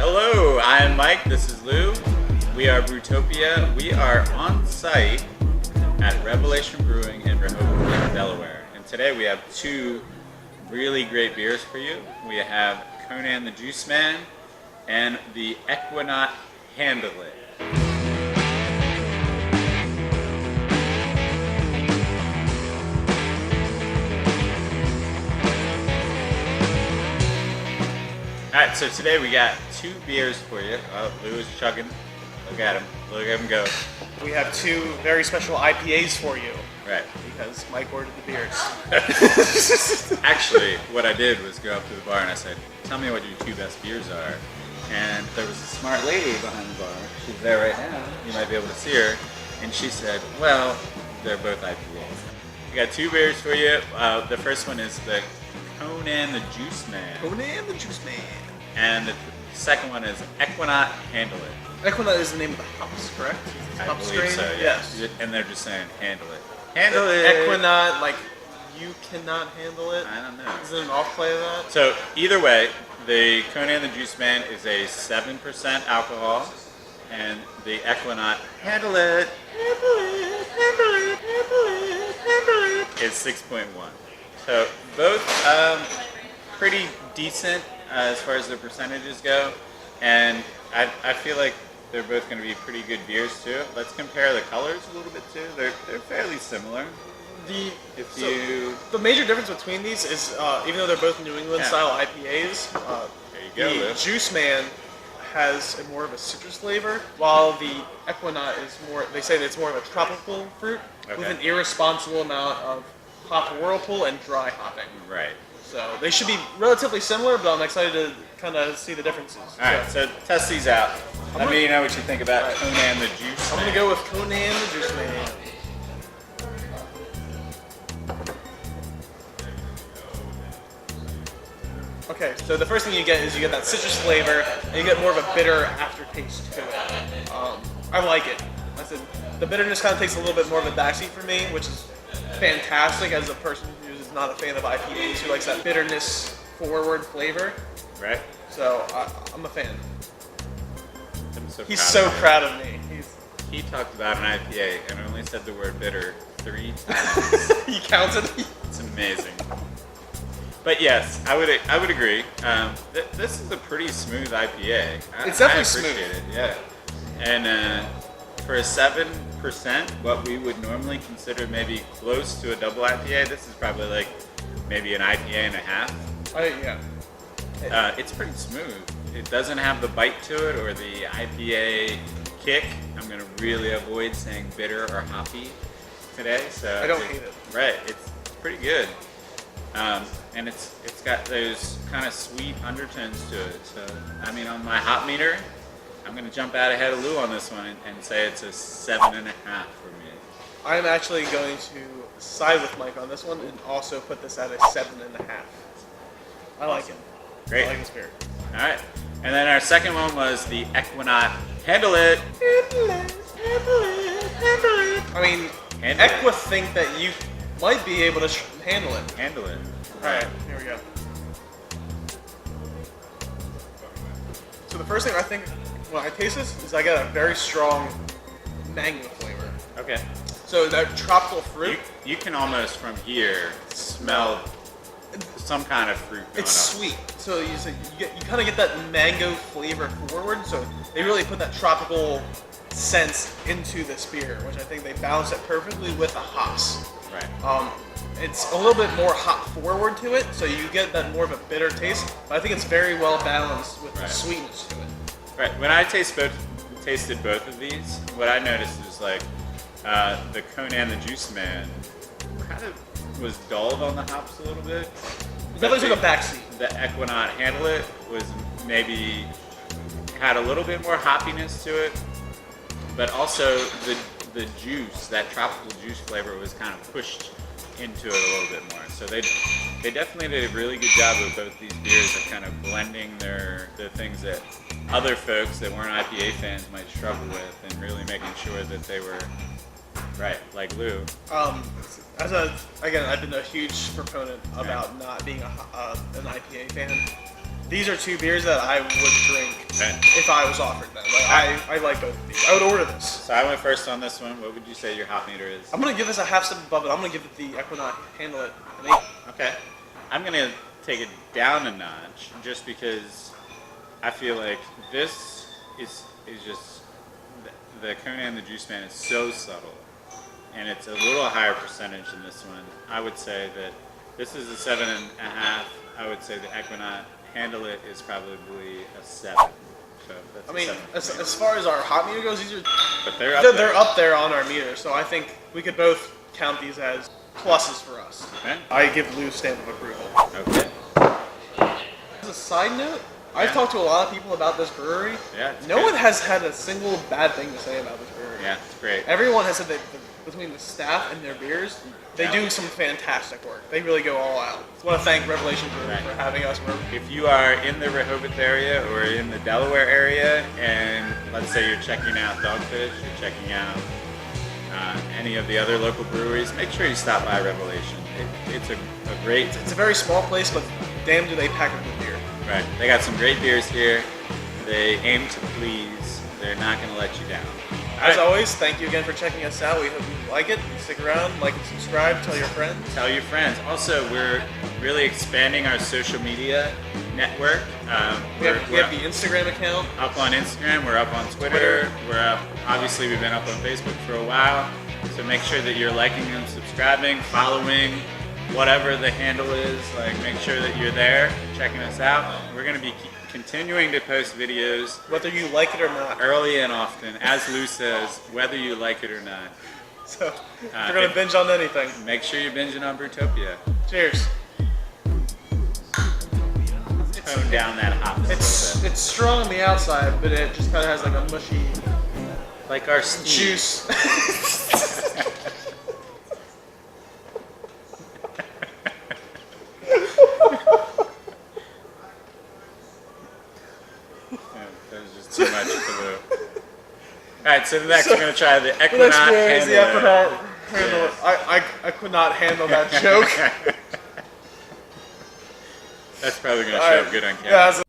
Hello, I'm Mike, this is Lou. We are Brewtopia. We are on site at Revelation Brewing in Rehoboth Beach, Delaware. And today we have two really great beers for you. We have Conan the Juiceman and the Ekuanot Handle It. Alright, so today we got two beers for you. Lou is chugging. Look at him. Look at him go. We have two very special IPAs for you. Right. Because Mike ordered the beers. Actually, what I did was go up to the bar and I said, tell me what your two best beers are. And there was a smart lady behind the bar. She's there right now. You might be able to see her. And she said, well, they're both IPAs. We got two beers for you. The first one is the Conan the Juiceman. Conan the Juiceman. And the second one is Ekuanot Handle It. Ekuanot is the name of the hops, correct? I Hop believe strain? so, Yes. And they're just saying handle it. Handle it. Ekuanot, like you cannot handle it? I don't know. Is it an off play of that? So either way, the Conan the Juiceman is a 7% alcohol, and the Ekuanot Handle It, is 6.1. So both pretty decent as far as the percentages go, and I feel like they're both going to be pretty good beers too. Let's compare the colors a little bit too. They're fairly similar. The major difference between these is, even though they're both New England style IPAs, there you go, the Juiceman has more of a citrus flavor, while the Ekuanot is more, they say that it's more of a tropical fruit with an irresponsible amount of hop whirlpool and dry hopping. Right. So they should be relatively similar, but I'm excited to kind of see the differences. Alright, so test these out. Let me know what you think about Conan the Juiceman. I'm going to go with Conan the Juiceman. Okay, so the first thing you get is you get that citrus flavor, and you get more of a bitter aftertaste to it. I like it. I said the bitterness kind of takes a little bit more of a backseat for me, which is fantastic as a person who is not a fan of IPAs, who likes that bitterness forward flavor. Right. So I'm a fan. He's proud so of proud of me. He talked about an IPA and only said the word bitter 3 times. He counted. It's amazing. But yes, I would agree. This is a pretty smooth IPA. It's definitely I smooth. appreciate it, yeah. And for a 7%, what we would normally consider maybe close to a double IPA, this is probably like maybe an IPA and a half. Yeah. It's pretty smooth. It doesn't have the bite to it or the IPA kick. I'm gonna really avoid saying bitter or hoppy today. So I don't hate it. Right, it's pretty good. And it's got those kind of sweet undertones to it. So I mean, on my hop meter, I'm gonna jump out ahead of Lou on this one and say it's a 7.5 for me. I'm actually going to side with Mike on this one and also put this at a 7.5. I like it. Great. I like this beer. All right. And then our second one was the Ekuanot Handle It. I mean, Equa think that you might be able to handle it. Handle it. Alright, here we go. So the first thing I think when I taste this is I get a very strong mango flavor. Okay. So that tropical fruit. You can almost from here smell some kind of fruit going It's up. sweet. So you kind of get that mango flavor forward. So they really put that tropical sense into this beer, which I think they balance it perfectly with the hops. Right. It's a little bit more hop forward to it, so you get that more of a bitter taste. But I think it's very well balanced with the sweetness to it. Right. When I tasted both of these, what I noticed is like the Conan the Juiceman kind of was dulled on the hops a little bit. Definitely took a backseat. The Ekuanot Handle It was maybe had a little bit more hoppiness to it, but also the juice, that tropical juice flavor, was kind of pushed into it a little bit more. So they definitely did a really good job with both these beers of kind of blending the things that other folks that weren't IPA fans might struggle with, and really making sure that they were right, like Lou. Again, I've been a huge proponent about not being an IPA fan. these are two beers that I would drink Okay. if I was offered them. Like, I like both of these. I would order this. So I went first on this one. What would you say your hop meter is? I'm gonna give this a half step above it. I'm gonna give it the Ekuanot Handle It an 8. Okay. I'm gonna take it down a notch just because I feel like this is just the Conan the Juiceman is so subtle, and it's a little higher percentage than this one. I would say that this is a 7.5. I would say the Ekuanot Handle It is probably a 7. So that's I mean, a 7. as far as our hot meter goes, these are But they're up they're, there. they're up there on our meter. So I think we could both count these as pluses for us. Okay. I give Lou's stamp of approval. Okay. As a side note, I've talked to a lot of people about this brewery. Yeah. It's No good. one has had a single bad thing to say about this brewery. Yeah, it's great. Everyone has said that between the staff and their beers, they do some fantastic work. They really go all out. I want to thank Revelation Brewing for having us. If you are in the Rehoboth area or in the Delaware area, and let's say you're checking out Dogfish, you're checking out any of the other local breweries, make sure you stop by Revelation. It's a great. It's a very small place, but damn do they pack a good beer. Right. They got some great beers here. They aim to please. They're not going to let you down. As All right. always, thank you again for checking us out. We hope you like it. Stick around, like and subscribe, tell your friends. Tell your friends. Also, we're really expanding our social media network. We have the Instagram account. Up on Instagram, we're up on Twitter, we're up, obviously we've been up on Facebook for a while, so make sure that you're liking and subscribing, following, whatever the handle is, like make sure that you're there, checking us out. We're going to be continuing to post videos Whether you like it or not. early and often, as Lou says, whether you like it or not. So, if you're going to binge on anything. Make sure you're binging on Brewtopia. Cheers. Tone down that hop a little bit. It's strong on the outside, but it just kind of has like a mushy Like our Steve. juice. Yeah, that was just too much for Lou. Alright, so next we're going to try the The next Ekuanot beer is the Handle It. Ekuanot Handle It. I could not handle that joke. That's probably going to All show right. up good on camera. Yeah, that's